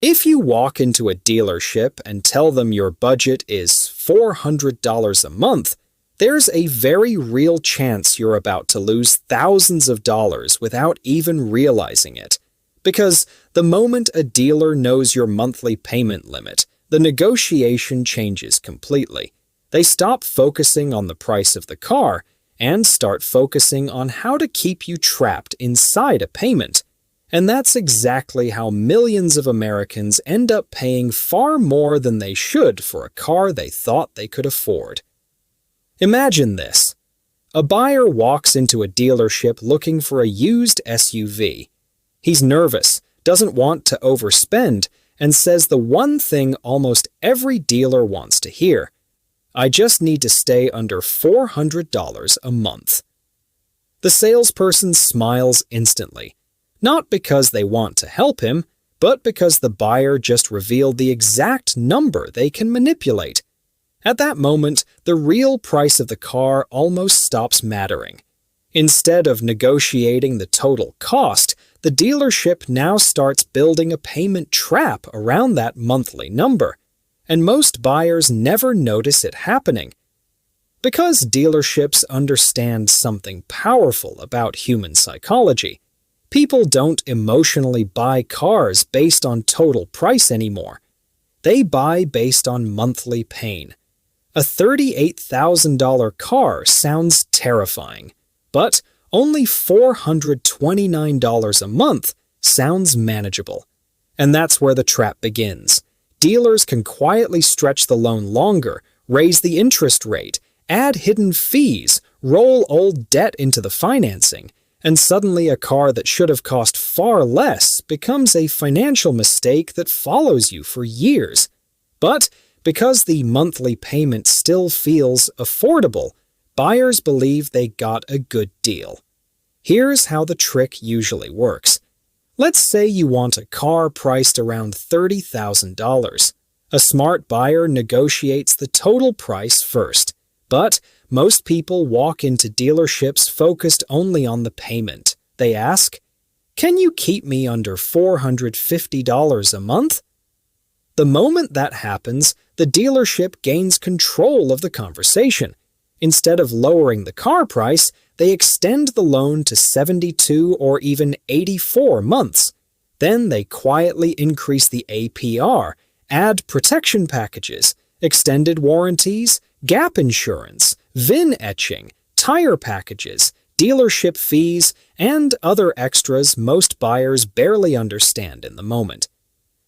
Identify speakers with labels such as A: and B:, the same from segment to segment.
A: If you walk into a dealership and tell them your budget is $400 a month, there's a very real chance you're about to lose thousands of dollars without even realizing it. Because the moment a dealer knows your monthly payment limit, the negotiation changes completely. They stop focusing on the price of the car and start focusing on how to keep you trapped inside a payment. And that's exactly how millions of Americans end up paying far more than they should for a car they thought they could afford. Imagine this. A buyer walks into a dealership looking for a used SUV. He's nervous, doesn't want to overspend, and says the one thing almost every dealer wants to hear: "I just need to stay under $400 a month." The salesperson smiles instantly, not because they want to help him, but because the buyer just revealed the exact number they can manipulate. At that moment, the real price of the car almost stops mattering. Instead of negotiating the total cost, the dealership now starts building a payment trap around that monthly number, and most buyers never notice it happening. Because dealerships understand something powerful about human psychology, people don't emotionally buy cars based on total price anymore. They buy based on monthly pain. A $38,000 car sounds terrifying, but only $429 a month sounds manageable. And that's where the trap begins. Dealers can quietly stretch the loan longer, raise the interest rate, add hidden fees, roll old debt into the financing, and suddenly a car that should have cost far less becomes a financial mistake that follows you for years. But because the monthly payment still feels affordable, buyers believe they got a good deal. Here's how the trick usually works. Let's say you want a car priced around $30,000. A smart buyer negotiates the total price first, but most people walk into dealerships focused only on the payment. They ask, "Can you keep me under $450 a month?" The moment that happens, the dealership gains control of the conversation. Instead of lowering the car price, they extend the loan to 72 or even 84 months. Then they quietly increase the APR, add protection packages, extended warranties, gap insurance, VIN etching, tire packages, dealership fees, and other extras most buyers barely understand in the moment.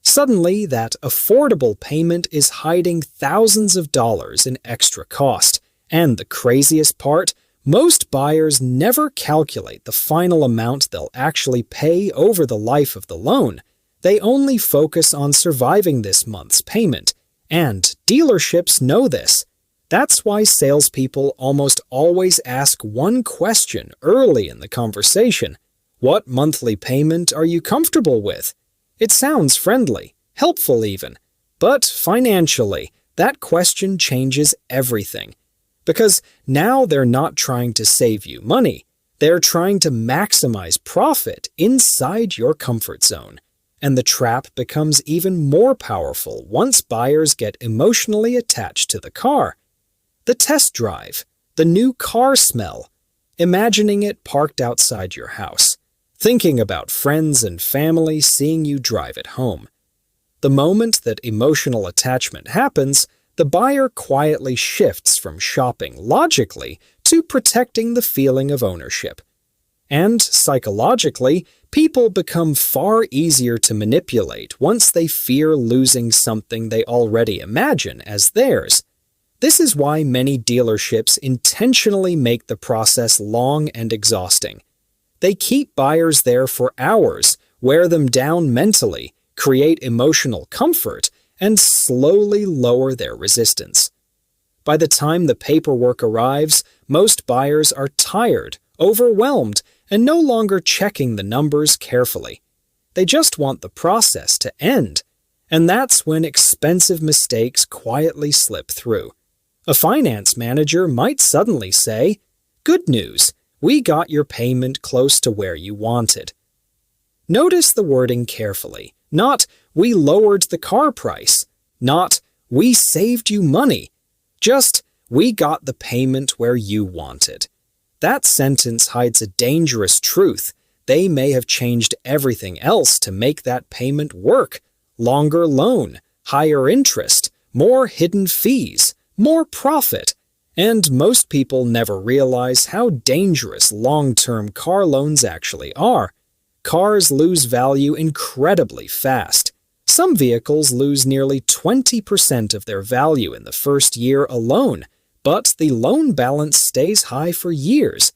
A: Suddenly, that affordable payment is hiding thousands of dollars in extra cost. And the craziest part, most buyers never calculate the final amount they'll actually pay over the life of the loan. They only focus on surviving this month's payment. And dealerships know this. That's why salespeople almost always ask one question early in the conversation: "What monthly payment are you comfortable with?" It sounds friendly, helpful even. But financially, that question changes everything. Because now they're not trying to save you money. They're trying to maximize profit inside your comfort zone. And the trap becomes even more powerful once buyers get emotionally attached to the car. The test drive, the new car smell, imagining it parked outside your house, thinking about friends and family seeing you drive it home. The moment that emotional attachment happens, the buyer quietly shifts from shopping logically to protecting the feeling of ownership. And psychologically, people become far easier to manipulate once they fear losing something they already imagine as theirs. This is why many dealerships intentionally make the process long and exhausting. They keep buyers there for hours, wear them down mentally, create emotional comfort, and slowly lower their resistance. By the time the paperwork arrives, most buyers are tired, overwhelmed, and no longer checking the numbers carefully. They just want the process to end, and that's when expensive mistakes quietly slip through. A finance manager might suddenly say, "Good news, we got your payment close to where you wanted." Notice the wording carefully, not we lowered the car price. Not, we saved you money. Just, we got the payment where you wanted. That sentence hides a dangerous truth. They may have changed everything else to make that payment work. Longer loan, higher interest, more hidden fees, more profit. And most people never realize how dangerous long-term car loans actually are. Cars lose value incredibly fast. Some vehicles lose nearly 20% of their value in the first year alone, but the loan balance stays high for years.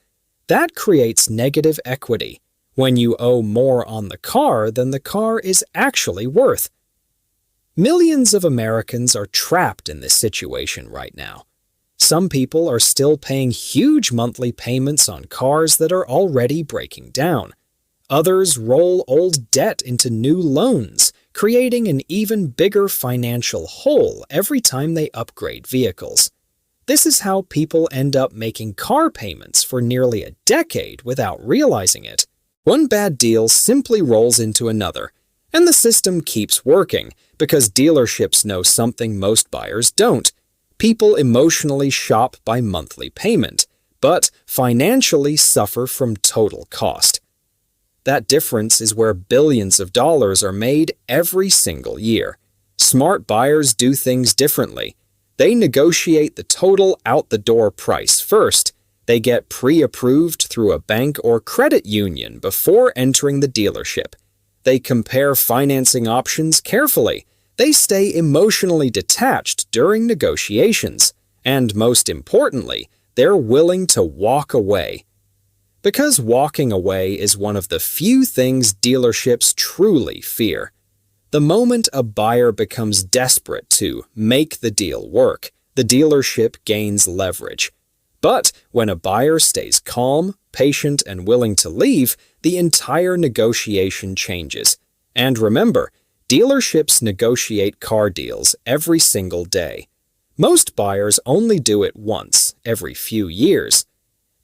A: That creates negative equity, when you owe more on the car than the car is actually worth. Millions of Americans are trapped in this situation right now. Some people are still paying huge monthly payments on cars that are already breaking down. Others roll old debt into new loans, creating an even bigger financial hole every time they upgrade vehicles. This is how people end up making car payments for nearly a decade without realizing it. One bad deal simply rolls into another, and the system keeps working because dealerships know something most buyers don't. People emotionally shop by monthly payment, but financially suffer from total cost. That difference is where billions of dollars are made every single year. Smart buyers do things differently. They negotiate the total out-the-door price first. They get pre-approved through a bank or credit union before entering the dealership. They compare financing options carefully. They stay emotionally detached during negotiations. And most importantly, they're willing to walk away. Because walking away is one of the few things dealerships truly fear. The moment a buyer becomes desperate to make the deal work, the dealership gains leverage. But when a buyer stays calm, patient, and willing to leave, the entire negotiation changes. And remember, dealerships negotiate car deals every single day. Most buyers only do it once every few years.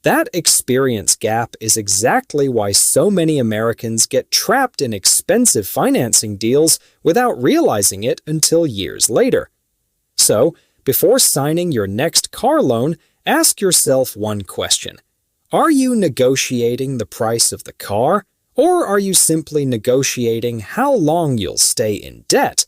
A: That experience gap is exactly why so many Americans get trapped in expensive financing deals without realizing it until years later. So, before signing your next car loan, ask yourself one question. Are you negotiating the price of the car, or are you simply negotiating how long you'll stay in debt?